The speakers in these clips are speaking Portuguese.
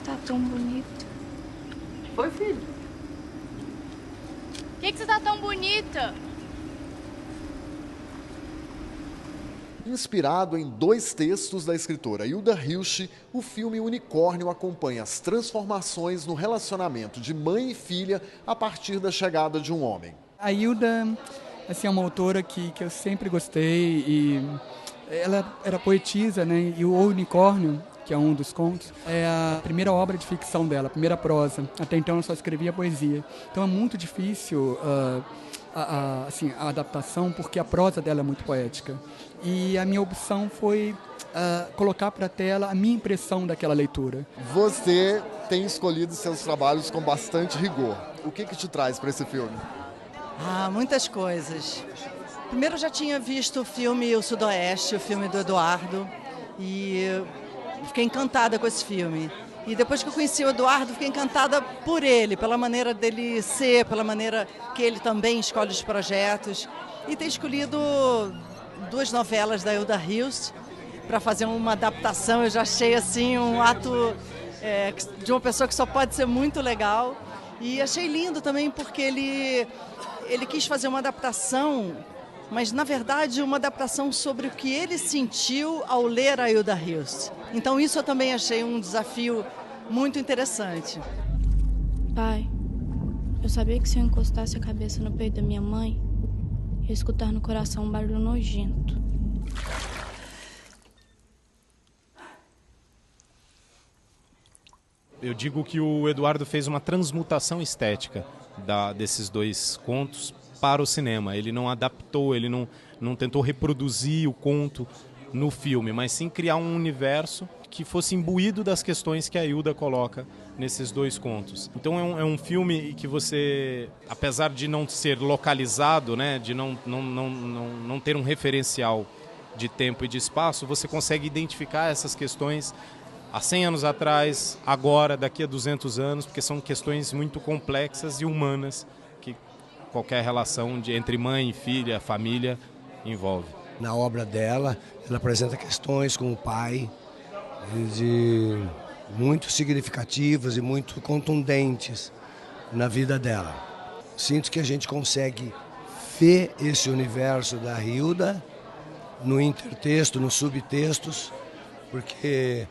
tá tão bonita. Oi, filho. Por que você tá tão bonita? Inspirado em 2 textos da escritora Hilda Hilst, o filme Unicórnio acompanha as transformações no relacionamento de mãe e filha a partir da chegada de um homem. A Hilda, assim, é uma autora que eu sempre gostei e ela era poetisa, né? E o Unicórnio, que é um dos contos, é a primeira obra de ficção dela, a primeira prosa. Até então ela só escrevia poesia. Então é muito difícil assim, a adaptação, porque a prosa dela é muito poética. E a minha opção foi colocar para a tela a minha impressão daquela leitura. Você tem escolhido seus trabalhos com bastante rigor. O que te traz para esse filme? Muitas coisas. Primeiro eu já tinha visto o filme O Sudoeste, o filme do Eduardo, e fiquei encantada com esse filme. E depois que eu conheci o Eduardo, fiquei encantada por ele, pela maneira dele ser, pela maneira que ele também escolhe os projetos. E ter escolhido 2 novelas da Hilda Hilst para fazer uma adaptação, eu já achei assim um ato de uma pessoa que só pode ser muito legal. E achei lindo também porque ele quis fazer uma adaptação, mas na verdade uma adaptação sobre o que ele sentiu ao ler a Hilda Hilst. Então isso eu também achei um desafio muito interessante. Pai, eu sabia que se eu encostasse a cabeça no peito da minha mãe, eu ia escutar no coração um barulho nojento. Eu digo que o Eduardo fez uma transmutação estética desses 2 contos para o cinema. Ele não adaptou, ele não tentou reproduzir o conto no filme, mas sim criar um universo que fosse imbuído das questões que a Hilda coloca nesses 2 contos. Então é um filme que você, apesar de não ser localizado, né, de não ter um referencial de tempo e de espaço, você consegue identificar essas questões há 100 anos atrás, agora, daqui a 200 anos, porque são questões muito complexas e humanas que qualquer relação entre mãe, filha, família envolve. Na obra dela, ela apresenta questões com o pai muito significativas e muito contundentes na vida dela. Sinto que a gente consegue ver esse universo da Hilda no intertexto, nos subtextos, porque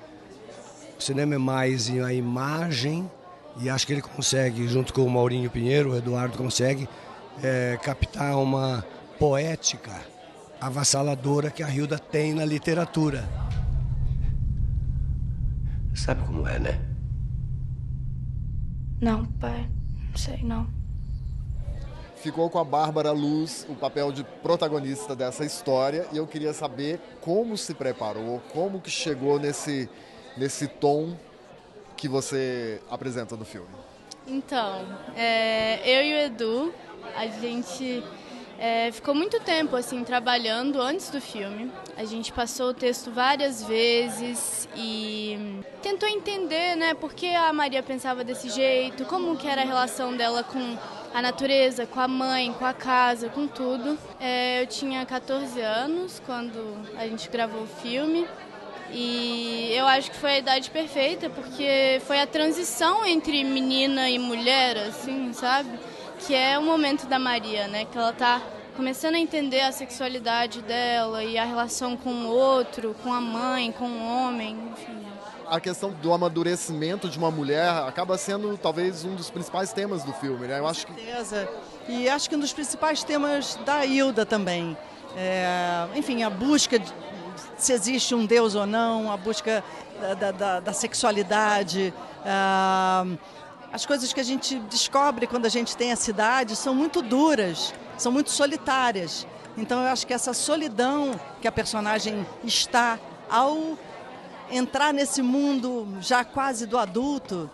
o cinema é mais a imagem e acho que ele consegue, junto com o Maurinho Pinheiro, o Eduardo consegue captar uma poética avassaladora que a Hilda tem na literatura. Sabe como é, né? Não, pai, não sei não. Ficou com a Bárbara Luz o papel de protagonista dessa história e eu queria saber como se preparou, como que chegou nesse tom que você apresenta no filme. Então, eu e o Edu, a gente ficou muito tempo assim trabalhando antes do filme. A gente passou o texto várias vezes e tentou entender, né, por que a Maria pensava desse jeito, como que era a relação dela com a natureza, com a mãe, com a casa, com tudo. Eu tinha 14 anos quando a gente gravou o filme. E eu acho que foi a idade perfeita, porque foi a transição entre menina e mulher, assim, sabe? Que é o momento da Maria, né? Que ela tá começando a entender a sexualidade dela e a relação com o outro, com a mãe, com o homem, enfim. A questão do amadurecimento de uma mulher acaba sendo talvez um dos principais temas do filme, né? Eu acho que... Com certeza. E acho que um dos principais temas da Hilda também. Enfim, a busca se existe um Deus ou não, a busca da sexualidade. As coisas que a gente descobre quando a gente tem a cidade são muito duras, são muito solitárias. Então eu acho que essa solidão que a personagem está ao entrar nesse mundo já quase do adulto,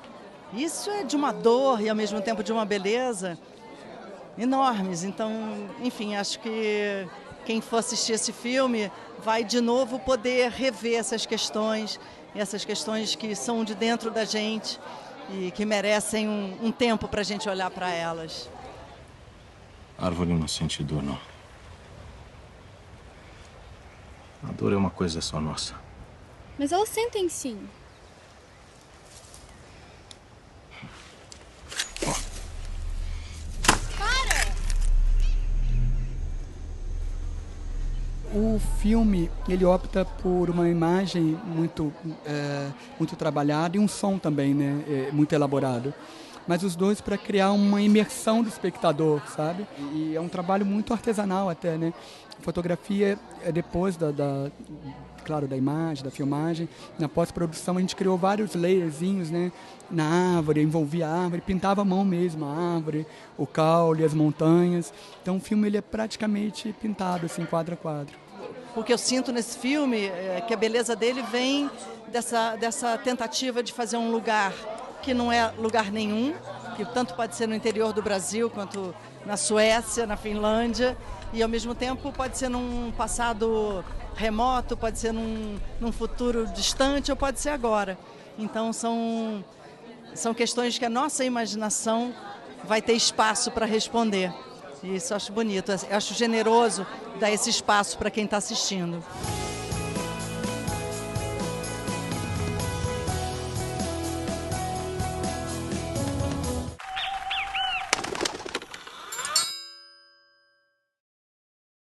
isso é de uma dor e ao mesmo tempo de uma beleza enormes. Então, enfim, acho que quem for assistir esse filme vai de novo poder rever essas questões que são de dentro da gente e que merecem um tempo para a gente olhar para elas. Árvore não sente dor, não. A dor é uma coisa só nossa. Mas elas sentem sim. O filme, ele opta por uma imagem muito trabalhada e um som também, né, muito elaborado. Mas os dois para criar uma imersão do espectador, sabe? E é um trabalho muito artesanal até, né? A fotografia é depois claro, da imagem, da filmagem. Na pós-produção a gente criou vários layerzinhos, né? Na árvore, envolvia a árvore, pintava à mão mesmo a árvore, o caule, as montanhas. Então o filme ele é praticamente pintado, assim, quadro a quadro. O que eu sinto nesse filme é que a beleza dele vem dessa tentativa de fazer um lugar que não é lugar nenhum, que tanto pode ser no interior do Brasil quanto na Suécia, na Finlândia, e ao mesmo tempo pode ser num passado remoto, pode ser num futuro distante ou pode ser agora. Então são questões que a nossa imaginação vai ter espaço para responder. E isso eu acho bonito, eu acho generoso dar esse espaço para quem está assistindo.